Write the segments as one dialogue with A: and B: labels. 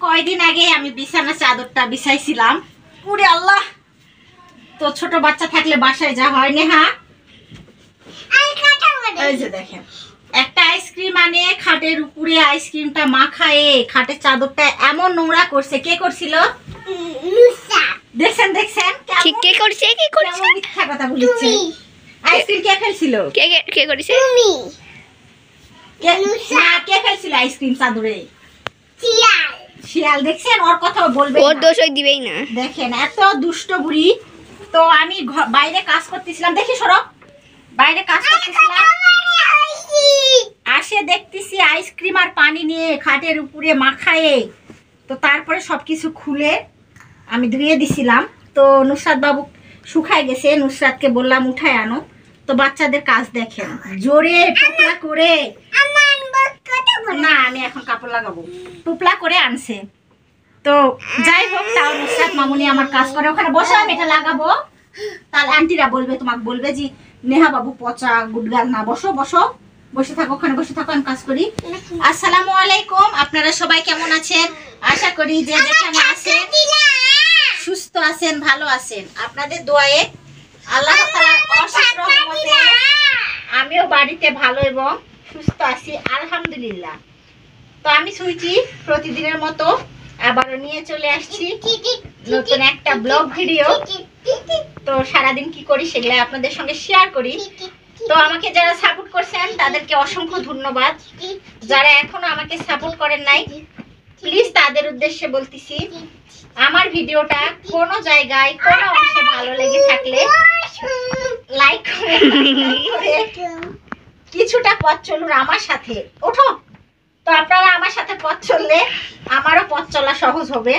A: কয়দিন আগে আমি বিছানা চাদরটা বিছাইছিলাম। ওরে আল্লাহ, তো ছোট বাচ্চা থাকলে বাসায় যা হয় নেহা। এই যে দেখেন, একটা আইসক্রিম আনে খাটের উপরে আইসক্রিমটা মাখায়ে খাটের চাদরটা এমন নোংরা করছে। কে করছিল? দেখছেন দেখছেন
B: কে করছে? কি করছে?
A: মিথ্যা কথা বলছে। আইসক্রিম কে ফেলছিল?
B: কে করেছে?
A: কে ফেলছিল আইসক্রিম চাদরে? শিয়াল। দেখছেন, ওর কথা বলবে,
B: ওর দোষ ওই দিবেই না।
A: দেখেন এত দুষ্ট বুড়ি। তো আমি বাইরে কাজ করতেছিলাম, দেখি সরো, বাইরে কাজ করতেছিলাম, আসে দেখতেছি আইসক্রিম আর পানি নিয়ে খাটের উপরে মাখায়ে, তো তারপরে সবকিছু খুলে আমি ধুয়ে দিছিলাম। তো নুসরাত বাবু শুকায় গেছে, নুসরাতকে বললাম উঠায় আনো। তো বাচ্চাদের কাজ দেখেন, জোরে টুপলা করে, না আমি এখন কাপড় লাগাবো, টুপলা করে আনছে। তো যাই হোক, তাও নুসরাত মামুনি আমার কাজ করে, ওখানে বসে আমি এটা লাগাবো। তাহলে আন্টিরা বলবে, তোমাকে বলবে যে নেহা বাবু পচা গুডগাল না, বসো বসো, বসে থাকো, ওখানে বসে থাকো, আমি কাজ করি। আসসালামু আলাইকুম, আপনারা সবাই কেমন আছেন? আশা করি যে যেখানে আছেন সুস্থ আছেন, ভালো আছেন। আপনাদের দোয়ায়ে আল্লাহ তাআলার অশেষ রহমতে আমিও বাড়িতে ভালো এবং সুস্থ আছি, আলহামদুলিল্লাহ। তো আমি সুইচি প্রতিদিনের মতো আবারও নিয়ে চলে আসছি নতুন একটা ব্লগ ভিডিও। তো সারাদিন কি করি সেগুলো আপনাদের সঙ্গে শেয়ার করি। তো আমাকে যারা সাপোর্ট করছেন তাদেরকে অসংখ্য ধন্যবাদ। যারা এখনো আমাকে সাপোর্ট করেন নাই, প্লিজ তাদের উদ্দেশ্যে বলতেছি, আমার ভিডিওটা কোনো জায়গায় কোনো অংশে ভালো লেগে থাকলে লাইক করে কিছুটা পথ চলুন আমার সাথে। ওঠো। তো আপনারা আমার সাথে পথ চললে আমারও পথ চলা সহজ হবে,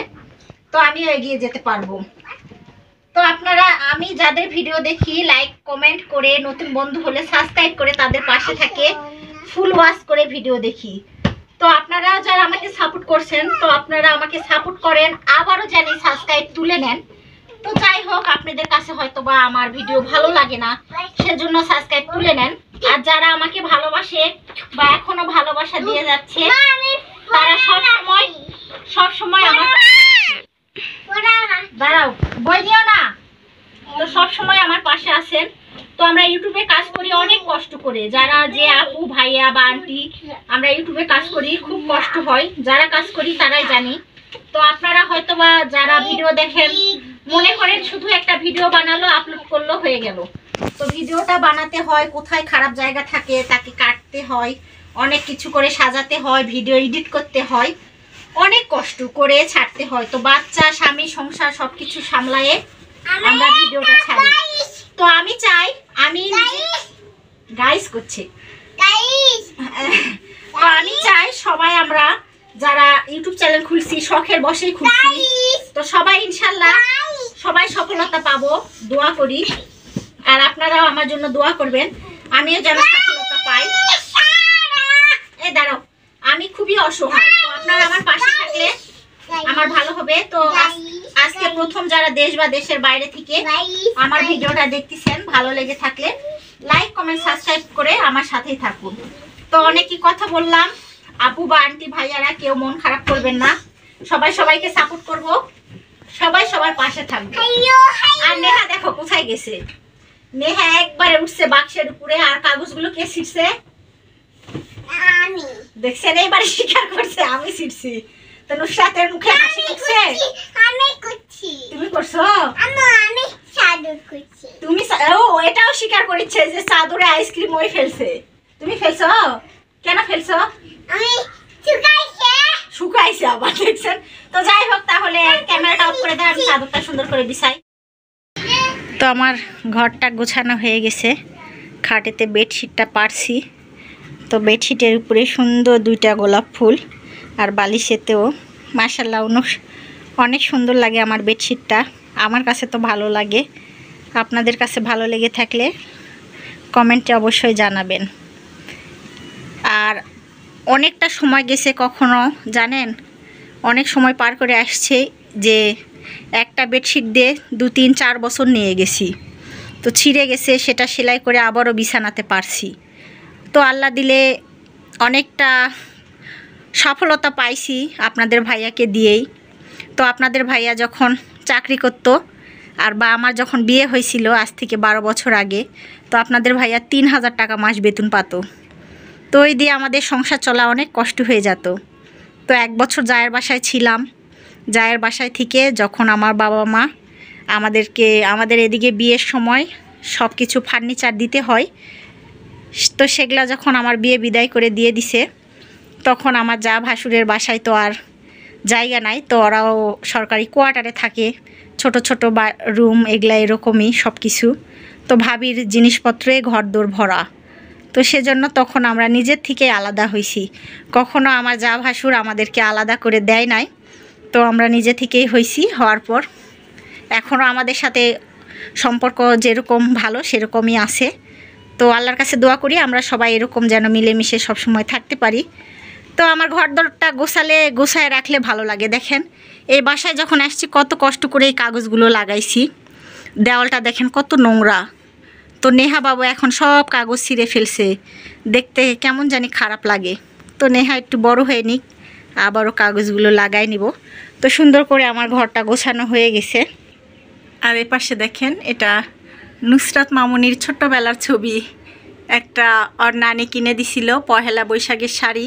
A: তো আমিও এগিয়ে যেতে পারবো। তো আপনারা, আমি যাদের ভিডিও দেখি লাইক কমেন্ট করে, নতুন বন্ধু হলে সাবস্ক্রাইব করে তাদের পাশে থাকে, ফুল ওয়াচ করে ভিডিও দেখি। তো আপনারা যারা আমাকে সাপোর্ট করছেন, তো আপনারা আমাকে সাপোর্ট করেন, আবারও জানি সাবস্ক্রাইব তুলে নেন। তো যাই হোক, আপনাদের কাছে হয়তো বা আমার ভিডিও ভালো লাগে না, সেজন্য সাবস্ক্রাইব তুলে নেন। আর যারা আমাকে ভালোবাসে বা এখনো ভালোবাসা দিয়ে যাচ্ছে, তারা সবসময় আমার, দাঁড়াও বই নিও না, তো সবসময় আমার পাশে আছেন। তো আমরা ইউটিউবে কাজ করি অনেক কষ্ট করে, যারা যে আপু ভাইয়া বা আন্টি আমরা ইউটিউবে কাজ করি, খুব কষ্ট হয়, যারা কাজ করি তারাই জানি। তো আপনারা হয়তো বা যারা ভিডিও দেখেন মনে করেন শুধু একটা ভিডিও বানালো আপলোড করলো হয়ে গেল। তো ভিডিওটা বানাতে হয়, কোথায় খারাপ জায়গা থাকে তাকে কাটতে হয়, অনেক কিছু করে সাজাতে হয়, ভিডিও এডিট করতে হয়, অনেক কষ্ট করে ছাড়তে হয়। তো বাচ্চা, স্বামী, সংসার সবকিছু সামলায়ে আমরা ভিডিওটা ছাড়ি। তো আমি চাই, আমি গাইস করছি, তো আমি চাই সবাই আমরা যারা ইউটিউব চ্যানেল খুলছি শখের বসেই খুলছি, তো সবাই ইনশাল্লাহ সবাই সফলতা পাবো, দোয়া করি। আর আপনারাও আমার জন্য দোয়া করবেন, আমিও যেন সফলতা পাই। এই দাঁড়াও, আমি খুবই অসহায়, তো আপনারা আমার পাশে থাকলে আমার ভালো হবে। তো আজকে প্রথম যারা দেশ বা দেশের বাইরে থেকে আমার ভিডিওটা দেখতেছেন, ভালো লেগে থাকলে লাইক কমেন্ট সাবস্ক্রাইব করে আমার সাথেই থাকুন। তো অনেকই কথা বললাম, আপু বা আন্টি ভাইয়ারা কেউ মন খারাপ করবেন না, সবাই সবাইকে সাপোর্ট করব, সবাই সবার পাশে থাকবে। আর নেহা দেখো কোথায় গেছে, নেহা একবারে উঠছে বাক্সের উপরে। আর কাগজগুলো কে ছিটছে? আমি। দেখছেন, এইবারে স্বীকার করছে আমি ছিটছি। তো নুসরাতের মুখে হাসি ফুটছে। আমি করছি। তুমি করছো? আমি চাদর করছি। তুমি ও এটাও স্বীকার করেছে যে চাদরে আইসক্রিম ওই ফেলছে। তুমি ফেলছো? কেন ফেলছো? আমি শুকাইছে আবার, দেখছেন। তো যাই হোক, তাহলে ক্যামেরাটা অফ করে দেন, আমি চাদরটা সুন্দর করে বিছাই। তো আমার ঘরটা গোছানো হয়ে গেছে, খাটেতে বেডশিটটা পারছি। তো বেডশিটের উপরে সুন্দর দুইটা গোলাপ ফুল, আর বালিশেতেও মাশাআল্লাহ অনেক সুন্দর লাগে আমার বেডশিটটা। আমার কাছে তো ভালো লাগে, আপনাদের কাছে ভালো লেগে থাকলে কমেন্টে অবশ্যই জানাবেন। আর অনেকটা সময় গেছে, কখনো জানেন অনেক সময় পার করে আসছে যে একটা বেডশিট দিয়ে 2-3-4 বছর নিয়ে গেছি। তো ছিঁড়ে গেছে, সেটা সেলাই করে আবারও বিছানাতে পারছি। তো আল্লাহ দিলে অনেকটা সফলতা পাইছি আপনাদের ভাইয়াকে দিয়েই। তো আপনাদের ভাইয়া যখন চাকরি করতো আর বা আমার যখন বিয়ে হয়েছিল আজ থেকে 12 বছর আগে, তো আপনাদের ভাইয়া 3000 টাকা মাস বেতন পাতো। তো ওই দিয়ে আমাদের সংসার চলা অনেক কষ্ট হয়ে যেত। তো 1 বছর জায়ের বাসায় ছিলাম। জায়ের বাসায় থেকে যখন আমার বাবা মা আমাদের এদিকে বিয়ের সময় সব কিছু ফার্নিচার দিতে হয়, তো সেগুলা যখন আমার বিয়ে বিদায় করে দিয়ে দিছে, তখন আমার যা ভাসুরের বাসায় তো আর জায়গা নাই, তো ওরাও সরকারি কোয়ার্টারে থাকে, ছোট ছোট রুম এগুলা এরকমই সব কিছু। তো ভাবির জিনিসপত্রে ঘরদোর ভরা, তো সেজন্য তখন আমরা নিজের থেকে আলাদা হয়েছি। কখনো আমার যা ভাসুর আমাদেরকে আলাদা করে দেয় নাই, তো আমরা নিজে থেকেই হয়েছি। হওয়ার পর এখনও আমাদের সাথে সম্পর্ক যেরকম ভালো সেরকমই আছে। তো আল্লাহর কাছে দোয়া করি আমরা সবাই এরকম যেন মিলেমিশে সবসময় থাকতে পারি। তো আমার ঘরদোরটা গোছায় রাখলে ভালো লাগে। দেখেন এই বাসায় যখন আসছি কত কষ্ট করে এই কাগজগুলো লাগাইছি, দেওয়ালটা দেখেন কত নোংরা। তো নেহা বাবু এখন সব কাগজ ছিঁড়ে ফেলছে, দেখতে কেমন জানি খারাপ লাগে। তো নেহা একটু বড় হয়ে নিক, আবারও কাগজগুলো লাগাই নিব। তো সুন্দর করে আমার ঘরটা গোছানো হয়ে গেছে। আর এ পাশে দেখেন এটা নুসরাত মামুনির ছোট্টবেলার ছবি। একটা ওর নানি কিনে দিছিল পহেলা বৈশাখের শাড়ি,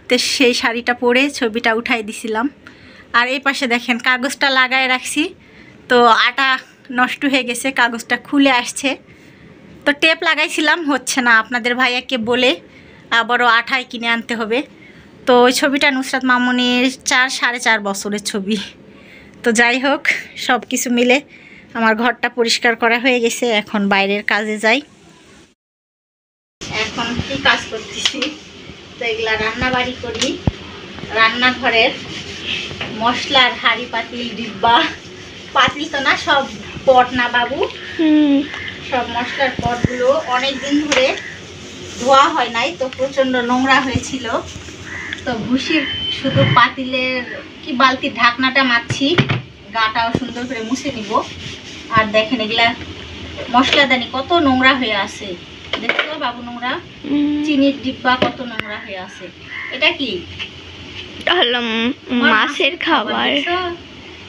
A: তো সেই শাড়িটা পরে ছবিটা উঠাই দিছিলাম। আর এই পাশে দেখেন কাগজটা লাগায় রাখছি, তো আটা নষ্ট হয়ে গেছে, কাগজটা খুলে আসছে। তো টেপ লাগাইছিলাম, হচ্ছে না, আপনাদের ভাইয়াকে বলে আবারও আঠায় কিনে আনতে হবে। তো ওই ছবিটা নুসরাত মামুনির 4-4.5 বছরের ছবি। তো যাই হোক, সব কিছু মিলে আমার ঘরটা পরিষ্কার করা হয়ে গেছে। এখন বাইরের কাজে যাই। এখন কি কাজ করতেছি, তো এগুলা রান্নাবাড়ি করি। রান্নাঘরের মশলার হাঁড়ি পাতিল ডিব্বা, পাতিল তো না, সব পট না বাবু, সব মশলার পটগুলো অনেক দিন ধরে ধোয়া হয় নাই, তো প্রচণ্ড নোংরা হয়েছিল। তো ভুসির শুধু পাতিলের কি বালতির ঢাকনাটা মারছি, গাটাও সুন্দর করে মুছে নিব। আর দেখেন এগুলা মশলাদানি কত নোংরা হয়ে আছে, দেখছো বাবু, নোংরা। চিনির ডিব্বা কত নোংরা হয়ে আছে। এটা কি
B: মাছের খাবার?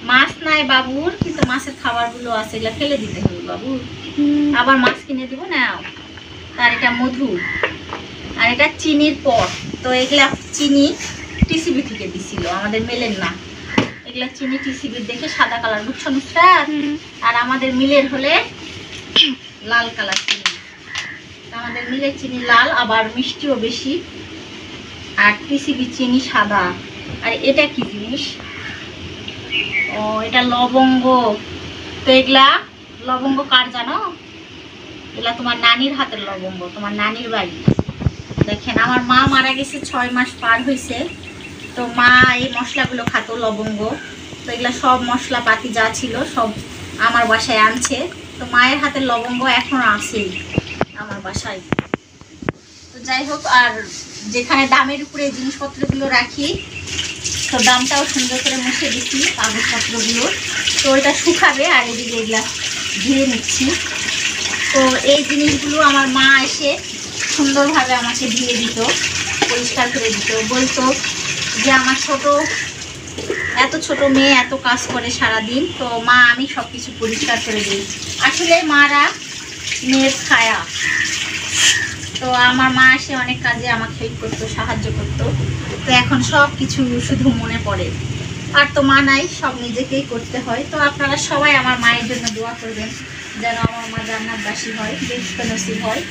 A: মাছ নাই বাবুর, কিন্তু মাছের খাবারগুলো আছে, এগুলা ফেলে দিতে হবে বাবু। আবার মাছ কিনে দিব না। আর এটা মধু, আর এটা চিনির পট। তো এগুলা চিনি টিসিবি থেকে দিছিল, আমাদের মেলের না। এগুলা চিনি টিসিবির দেখে সাদা কালার, বুঝছো নুসরাত? আর আমাদের মিলের হলে লাল কালার চিনি। আমাদের মিলের চিনি লাল, আবার মিষ্টিও বেশি। আর টিসিবি চিনি সাদা। আর এটা কি জিনিস? ও, এটা লবঙ্গ। তো এগুলা লবঙ্গ কার জানো? এগুলা তোমার নানির হাতের লবঙ্গ, তোমার নানির বাড়ি। দেখেন আমার মা মারা গেছে 6 মাস পার হয়েছে, তো মা এই মশলাগুলো খাতো, লবঙ্গ। তো এগুলা সব মশলাপাতি যা ছিল সব আমার বাসায় আনছে। তো মায়ের হাতের লবঙ্গ এখনো আছে আমার বাসায়। তো যাই হোক, আর যেখানে দামের উপরে জিনিসপত্রগুলো রাখি, তো দামটাও সুন্দর করে মুছে দিচ্ছি কাগজপত্রগুলো। তো ওইটা শুকাবে, আর এদিকে এগুলা ধুয়ে নিচ্ছি। তো এই জিনিসগুলো আমার মা এসে সুন্দরভাবে আমাকে ধুয়ে দিত, পরিষ্কার করে দিত। বলতো যে আমার এত ছোট মেয়ে এত কাজ করে সারাদিন, তো মা আমি সব কিছু পরিষ্কার করে দিই। আসলে মারা মেয়ের ছায়া। তো আমার মা এসে অনেক কাজে আমাকে হেল্প করতো, সাহায্য করতো। তো এখন সব কিছু শুধু মনে পড়ে। আর তো মা নাই, সব নিজেকেই করতে হয়। তো আপনারা সবাই আমার মায়ের জন্য দোয়া করবেন, যেন আমার মা জান্নাতবাসী হয়, বেহেশত নসিব হয়।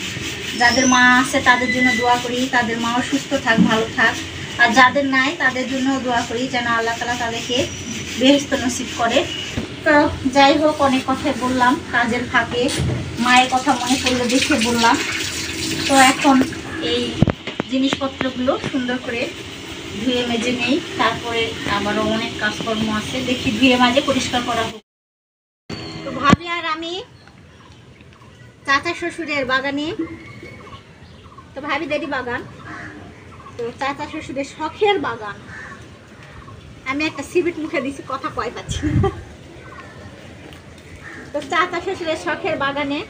A: যাদের মা আছে তাদের জন্য দোয়া করি, তাদের মাও সুস্থ থাক, ভালো থাক। আর যাদের নাই তাদের জন্য দোয়া করি, যেন আল্লাহ তাআলা তাদেরকে বেহেশত নসিব করে। তো যাই হোক, অনেক কথাই বললাম কাজের ফাঁকে, মায়ের কথা মনে পড়লে দেখে বললাম। তো এখন এই জিনিসপত্রগুলো সুন্দর করে ধুয়ে মেজে নেই, তারপরে আবারও অনেক কাজকর্ম আছে, দেখি ধুয়ে মাঝে পরিষ্কার করা হোক। তো ভাবি আর আমি চাচা শ্বশুরের বাগানে, তো ভাবি দেরি বাগান, তো চাচা শ্বশুরের শখের বাগান। আমি একটা সিবিট মুখে দিছি, কথা কয় পাচ্ছি না। তো চাচা শ্বশুরের শখের বাগানে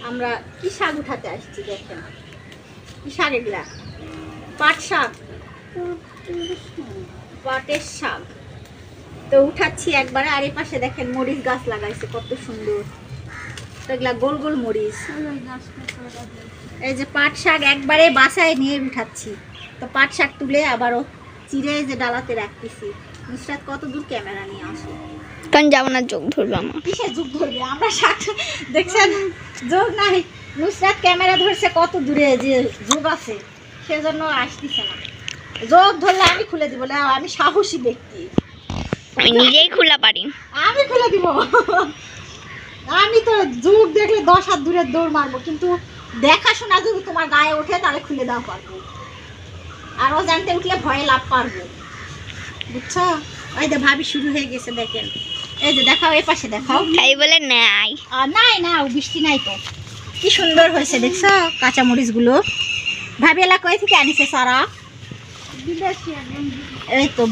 A: আমরা কি শাক উঠাতে আসছি, দেখেন কি শাক এগুলা, পাট শাক। পাটের শাক তো উঠাচ্ছি একবারে। আর এই পাশে দেখেন মরিচ গাছ লাগাইছে কত সুন্দর, তো এগুলা গোল গোল মরিচ। এই যে পাট শাক একবারে বাসায় নিয়ে উঠাচ্ছি। তো পাট শাক তুলে আবারও চিড়ে যে ডালাতে রাখতেছি। নুসরাত কত দূর ক্যামেরা নিয়ে আসো,
B: কারণ যাবো না, চোখ ধরবে আমার।
A: কিসের যুগ ধরবে, আমরা শাক দেখছেন যোগ নাই। নুসরাত ক্যামেরা ধরছে কত দূরে যে যোগ আছে, সেজন্য আসতেছে না। যোগ ধরলে আমি খুলে দিব, না আমি সাহসী ব্যক্তি,
B: আমি নিজেই খোলা পারি।
A: আমি খুলে দিব। আমি তো যুগ দেখলে 10 হাত দূরে দৌড় মারবো, কিন্তু দেখাশোনা যদি তোমার গায়ে ওঠে তাহলে খুলে দাও পারবো, আর ও জানতে উঠলে ভয়ে লাভ পারবো, বুঝছো? ওই যে ভাবি শুরু হয়ে গেছে দেখেন। এই যে দেখাও, এই পাশে দেখাও।
B: তাই বলে নাই,
A: নাই না, বৃষ্টি নাই তো। কি সুন্দর হয়েছে দেখছো কাঁচামরিচ গুলো। ভাবি এলা কই থেকে আনিছে সারা? এই তো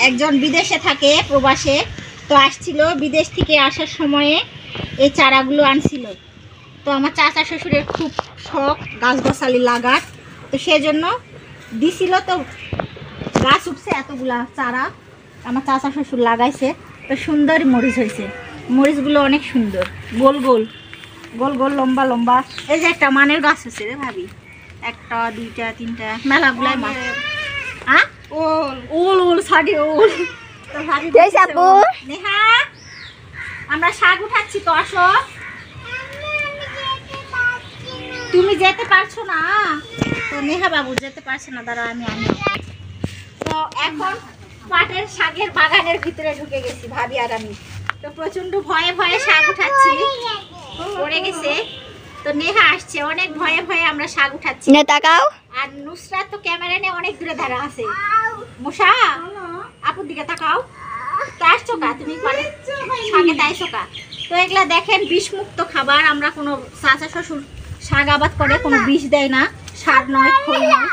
A: একজন বিদেশে থাকে, প্রবাসে, তো আসছিল, বিদেশ থেকে আসার সময়ে এই চারাগুলো আনছিল। তো আমার চাচা শ্বশুরের খুব শখ গাছগাছালি লাগার, তো সেজন্য দিছিল। তো গাছ উঠছে এতগুলা চারা, আমার চাচা শ্বশুর লাগাইছে। তো সুন্দর মরিচ হয়েছে, মরিচগুলো অনেক সুন্দর, গোল গোল গোল গোল লম্বা লম্বা। এই যে একটা মানের গাছ হচ্ছে রে ভাবি, 1টা 2টা 3টা মেলাগুলাই মাছ। হ্যাঁ ওল ওল সারি ওল। তো ভাবি নেহা আমরা শাক উঠাচ্ছি, তো আসো। তুমি যেতে পারছো না? তো নেহা বাবু যেতে পারছে না, দাঁড়া আমি আনি। তো এখন পাটের শাকের বাগানের ভিতরে ঢুকে গেছি ভাবি আর আমি। তো প্রচন্ড ভয়ে ভয়ে শাক উঠাচ্ছি, পড়ে গেছে। তো নেহা আসছে, অনেক ভয়ে ভয়ে আমরা শাক উঠাচ্ছি।
B: না তাকাও।
A: আর নুসরাত তো ক্যামেরা নিয়ে অনেক দূরে দাঁড়া আছে। মশা আপুর দিকে তাকাও। তো আসছো কা তুমি, শাকে তাইছো কা? তো এগুলা দেখেন বিষমুক্ত খাবার। আমরা কোনো চাচা শ্বশুর শাক আবাদ করে, কোনো বিষ দেয় না, সার নয়, খোল নয়,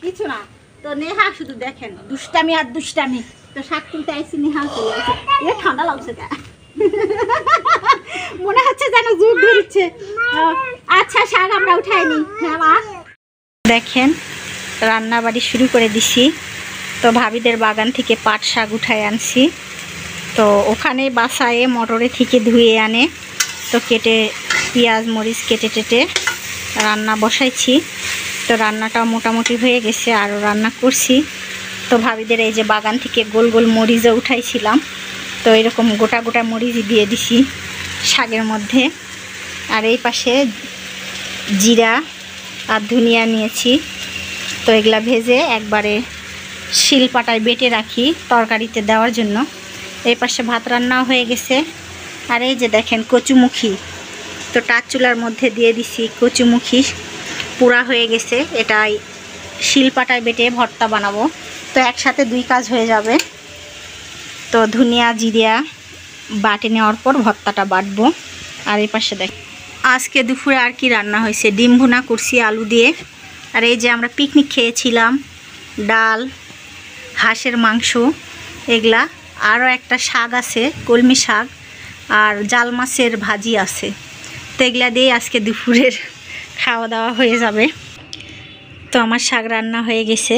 A: কিছু না। তো নেহা শুধু দেখেন দুষ্টামি আর দুষ্টামি। তো শাক তুলতে আইসি, নেহা চলে আসে। এ ঠান্ডা লাগছে কা? মনে হচ্ছে যেন জোর ধরছে। আচ্ছা শাক আমরা উঠাইনি। হ্যাঁ মা দেখেন রান্না বাড়ি শুরু করে দিছি। তো ভাবিদের বাগান থেকে পাট শাক উঠাই আনছি। তো ওখানে বাসায় মটরে থেকে ধুয়ে আনে, তো কেটে পেঁয়াজ মরিচ কেটে টেটে রান্না বসাইছি। তো রান্নাটাও মোটামুটি হয়ে গেছে, আরও রান্না করছি। তো ভাবিদের এই যে বাগান থেকে গোল গোল মরিচও উঠাইছিলাম, তো এরকম গোটা গোটা মরিচ দিয়ে দিছি শাকের মধ্যে। আর এই পাশে জিরা আর ধনিয়া নিয়েছি, তো এগুলা ভেজে একবারে শিলপাটায় বেটে রাখি তরকারিতে দেওয়ার জন্য। এই পাশে ভাত রান্নাও হয়ে গেছে। আর এই যে দেখেন কচুমুখী, তো টাচ চুলার মধ্যে দিয়ে দিছি কচুমুখী, পুরা হয়ে গেছে। এটাই শিলপাটায় বেটে ভর্তা বানাবো, তো একসাথে 2 কাজ হয়ে যাবে। তো ধনিয়া জিরা বাটে নেওয়ার পর ভর্তাটা বাটবো। আর এই পাশে দেখ আজকে দুপুরে আর কি রান্না হয়েছে, ডিম ভুনা করছি আলু দিয়ে। আর এই যে আমরা পিকনিক খেয়েছিলাম, ডাল, হাঁসের মাংস, এগুলা। আরও একটা শাক আছে, কলমি শাক, আর জাল মাছের ভাজি আছে। তো এগুলা দিয়ে আজকে দুপুরের খাওয়া দাওয়া হয়ে যাবে। তো আমার শাক রান্না হয়ে গেছে,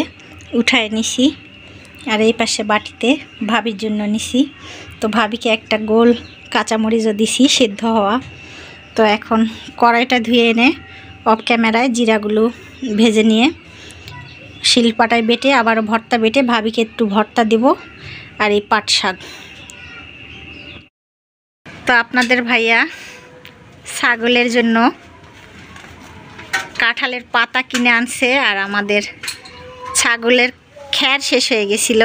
A: উঠায় নিছি। আর এই পাশে বাটিতে ভাবির জন্য নিছি। তো ভাবিকে একটা গোল কাঁচামরিচও দিছি সিদ্ধ হওয়া। তো এখন কড়াইটা ধুয়ে এনে অফ ক্যামেরায় জিরাগুলো ভেজে নিয়ে শিলপাটায় বেটে আবার ভর্তা বেটে ভাবিকে একটু ভর্তা দেব। আর এই পাট শাক। তো আপনাদের ভাইয়া ছাগলের জন্য কাঁঠালের পাতা কিনে আনছে, আর আমাদের ছাগলের খ্যার শেষ হয়ে গেছিল,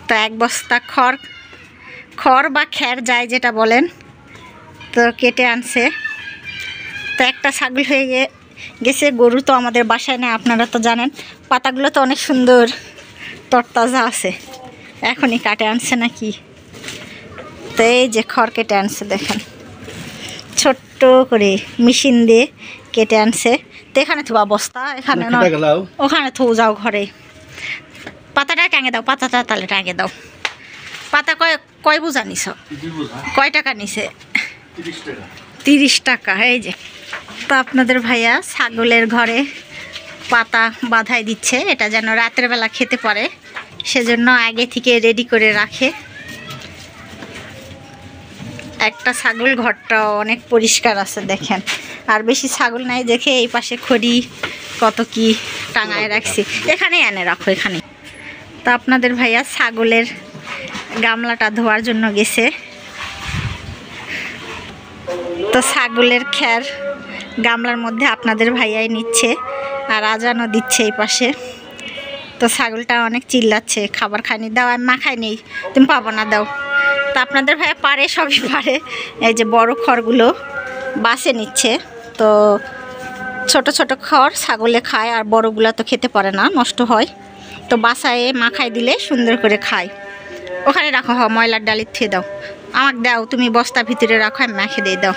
A: তো 1 বস্তা খড় বা খ্যার যায় যেটা বলেন, তো কেটে আনছে। তো একটা ছাগল হয়ে গেছে। গরু তো আমাদের বাসায় না, আপনারা তো জানেন। পাতাগুলো তো অনেক সুন্দর তরতাজা আছে, এখনই কাটে আনছে নাকি। তো এই যে খড় কেটে আনছে দেখেন, ছোট্ট করে মেশিন দিয়ে কেটে আনছে। তো এখানে থোয়া বস্তা, এখানে না, ওখানে থো যাও ঘরে। পাতাটা টাঙে দাও, পাতাটা তাহলে টাঙে দাও। পাতা কয় বোঝা নিছ? কয় টাকা নিছে? 30 টাকা। এই যে তো আপনাদের ভাইয়া ছাগলের ঘরে পাতা বাঁধাই দিচ্ছে, এটা যেন রাতের বেলা খেতে পারে সেজন্য আগে থেকে রেডি করে রাখে। একটা ছাগল ঘরটাও অনেক পরিষ্কার আছে দেখেন, আর বেশি ছাগল নাই দেখে এই পাশে খড়ি কত কি টাঙায় রাখছি, এখানে এনে রাখো এখানে। তো আপনাদের ভাইয়া ছাগলের গামলাটা ধোয়ার জন্য গেছে, তো ছাগলের খ্যার গামলার মধ্যে আপনাদের ভাইয়াই নিচ্ছে আর আজানও দিচ্ছে এই পাশে। তো ছাগলটা অনেক চিল্লাচ্ছে, খাবার খাইনি, দাও, আমি মাখাই নেই, তুমি পাবো না, দাও। তো আপনাদের ভাইয়া পারে, সবই পারে। এই যে বড় খড়গুলো বাসে নিচ্ছে, তো ছোট ছোট খড় ছাগলে খায় আর বড়গুলো তো খেতে পারে না, নষ্ট হয়। তো বাসায় মাখাই দিলে সুন্দর করে খায়। ওখানে রাখো, ময়লার ডালি থুয়ে দাও, আমাকে দাও, তুমি বস্তা ভিতরে রাখো, আমি মাখে দিয়ে দাও।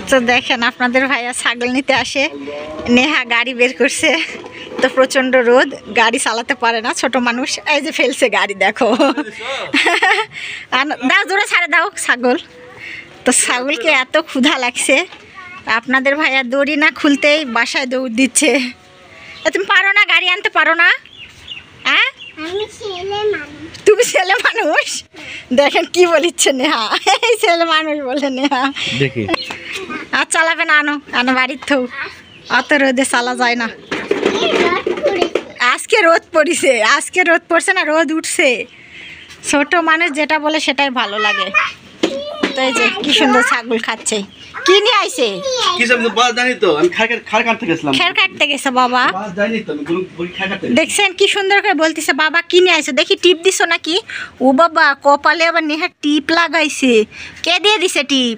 A: তো দেখেন আপনাদের ভাইয়া ছাগল নিতে আসে, নেহা গাড়ি বের করছে, তো প্রচণ্ড রোদ, গাড়ি চালাতে পারে না, ছোট মানুষ, এই যে ফেলছে গাড়ি, দেখো। দাও, জোরে ছাড়ে দাও ছাগল। তো ছাগলকে এত ক্ষুধা লাগছে, আপনাদের ভাইয়া দড়ি না খুলতেই বাসায় দৌড় দিচ্ছে। তুমি পারো না, গাড়ি আনতে পারো না? হ্যাঁ, তুমি ছেলে মানুষ, দেখেন কি বলিচ্ছে নেহা, এই ছেলে মানুষ বলে নেহা। আর চালাবে না, আনো আনো বাড়ির থৌ, অত রোদে চালা যায় না। আজকে রোদ পড়িছে, আজকে রোদ পড়ছে না, রোদ উঠছে। ছোট মানুষ যেটা বলে সেটাই ভালো লাগে। তো এই যে কি সুন্দর ছাগল খাচ্ছে, কি নিয়ে আইছে? খের কাটতে গেছে বাবা, দেখছেন কি সুন্দর করে বলতেছে, বাবা কি নিয়ে আইছো দেখি, টিপ দিছো নাকি? ও বাবা, কপালে আবার নেহা টিপ লাগাইছে। কে দিয়ে দিছে টিপ?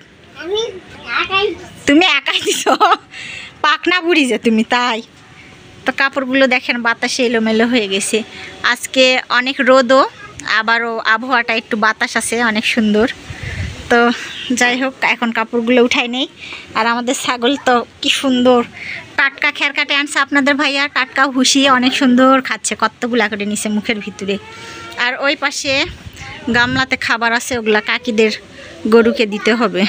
A: তুমি একাই দিছো, পাকনা বুড়ি যে তুমি, তাই। তো কাপড়গুলো দেখেন বাতাসে এলোমেলো হয়ে গেছে, আজকে অনেক রোদও, আবারও আবহাওয়াটা একটু বাতাস আছে, অনেক সুন্দর। তো যাই হোক, এখন কাপড়গুলো উঠাই নেই। আর আমাদের ছাগল তো কি সুন্দর টাটকা খের কাটে আনছে আপনাদের ভাইয়া, টাটকা ভুসি, অনেক সুন্দর খাচ্ছে, কতগুলা করে নিছে মুখের ভিতরে। আর ওই পাশে গামলাতে খাবার আছে, ওগুলা কাকিদের গরুকে দিতে হবে।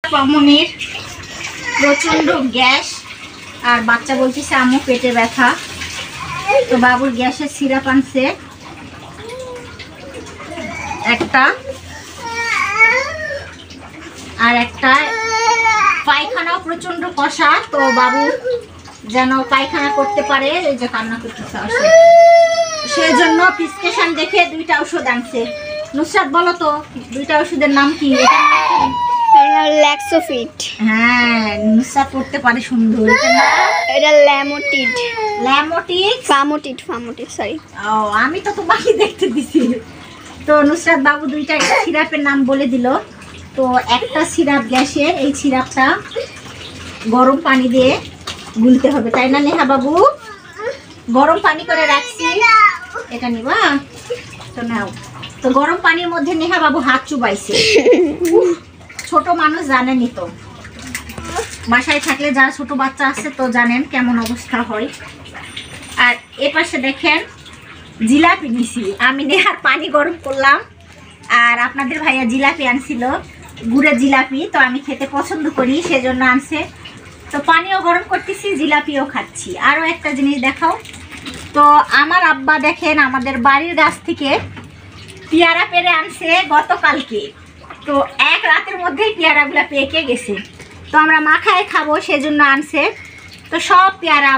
A: পামনির প্রচণ্ড গ্যাস, আর বাচ্চা বলতেছে আম্মু পেটে ব্যথা। তো বাবুর গ্যাসের সিরাপ আনছে একটা, আর একটা পায়খানাও প্রচন্ড কষা, তো বাবু যেন পায়খানা করতে পারে, এই যে কান্না করতেছে আসে, সেজন্য প্রেসক্রিপশন দেখে 2টা ওষুধ আনছে। নুসরাত বলো তো 2টা ওষুধের নাম কি?
B: ল্যাক্সোফিট।
A: হ্যাঁ, নুসরাত পড়তে পারে সুন্দর।
B: এটা ল্যামোটিড, ফামোটিড, সরি।
A: ও, আমি তো তোমাকে দেখতে দিছি। তো নুসরাত বাবু 2টা সিরাপের নাম বলে দিল। তো একটা সিরাপ গ্যাসের, এই সিরাপটা গরম পানি দিয়ে গুলতে হবে, তাই না নেহা বাবু? গরম পানি করে রাখছি, এটা নিবা তো নাও। তো গরম পানির মধ্যে নেহা বাবু হাত চুবাইছে, ছোট মানুষ জানেনি, তো বাসায় থাকলে যারা ছোট বাচ্চা আছে তো জানেন কেমন অবস্থা হয়। আর এপাশে দেখেন জিলাপি নিছি আমি, নেহার পানি গরম করলাম, আর আপনাদের ভাইয়া জিলাপি আনছিল, গুড়ের জিলাপি, তো আমি খেতে পছন্দ করি সেজন্য আনছে। তো পানিও গরম করতেছি, জিলাপিও খাচ্ছি। আরও একটা জিনিস দেখাও, তো আমার আব্বা দেখেন আমাদের বাড়ির গাছ থেকে পেয়ারা পেরে আনছে গতকালকে, তো এক রাতের মধ্যেই পেয়ারাগুলো পেকে গেছে, তো আমরা মাখায় খাবো সেজন্য আনছে। তো সব পেয়ারা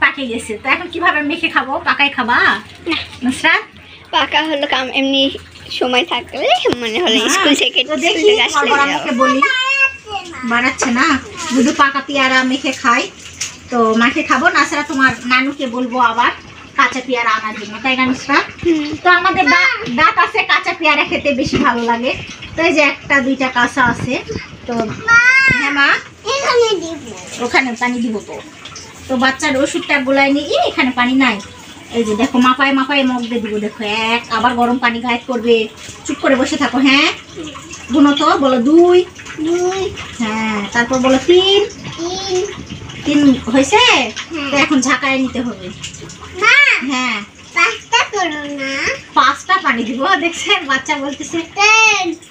A: পাকে গেছে, তো এখন কিভাবে মেখে খাবো? পাকাই খাবা নুসরাত?
B: পাকা হলো কাম এমনি সময় থাকলে মনে হলো স্কুল থেকে
A: বলি বানাচ্ছে না, শুধু পাকা পেয়ারা মেখে খাই, তো মাখে খাবো না, সেটা তোমার নানুকে বলবো আবার কাঁচা পেয়ারা আনার জন্য, তাই না নুসরাত? তো আমাদের দাঁত আছে, কাঁচা পেয়ারা খেতে বেশি ভালো লাগে। তো এই যে 1-2টা কাঁচা আছে, তো হ্যাঁ মা, ওখানে পানি দিব। তো বাচ্চার ওষুধটা গোলায় নিয়ে এখানে পানি নাই, এই যে দেখো মাপায় মাপায় মগ দিয়ে দিব, দেখো 1, আবার গরম পানি গায়ে করবে, চুপ করে বসে থাকো। হ্যাঁ, গুনো তো, বলো 2, হ্যাঁ, তারপর বলো 3 হয়েছে। তো এখন ঝাঁকায় নিতে হবে। হ্যাঁ, 5টা পানি দিব, দেখছেন বাচ্চা বলতেছে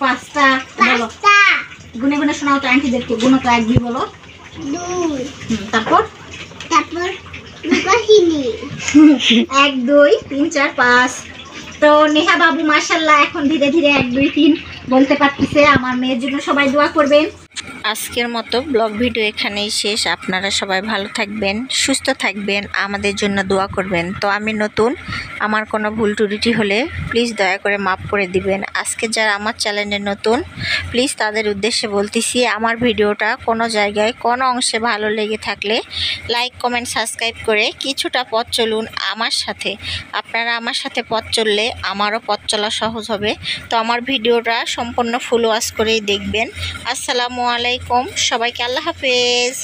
A: 5টা, বলো গুনে গুনে শোনাও তো আন্টিদেরকে, গুনো তো 1, 2 বলো। তারপর 1 2 3 4 5। তো নেহা বাবু মাশাআল্লাহ এখন ধীরে ধীরে 1 2 3 বলতে পারতেছে। আমার মেয়ের জন্য সবাই দোয়া করবেন।
C: আজকের মতো ব্লগ ভিডিও এখানেই শেষ। আপনারা সবাই ভালো থাকবেন, সুস্থ থাকবেন, আমাদের জন্য দোয়া করবেন। তো আমি নতুন, আমার কোনো ভুল ত্রুটি হলে প্লিজ দয়া করে মাফ করে দিবেন। আজকে যারা আমার চ্যানেলে নতুন, প্লিজ তাদের উদ্দেশ্যে বলতেছি, আমার ভিডিওটা কোনো জায়গায় কোনো অংশে ভালো লেগে থাকলে লাইক কমেন্ট সাবস্ক্রাইব করে কিছুটা পথ চলুন আমার সাথে। আপনারা আমার সাথে পথ চললে আমারও পথ চলা সহজ হবে। তো আমার ভিডিওটা সম্পূর্ণ ফুল ওয়াচ করেই দেখবেন। আসসালামু আলাইকুম, সবাইকে আল্লাহ হাফেজ।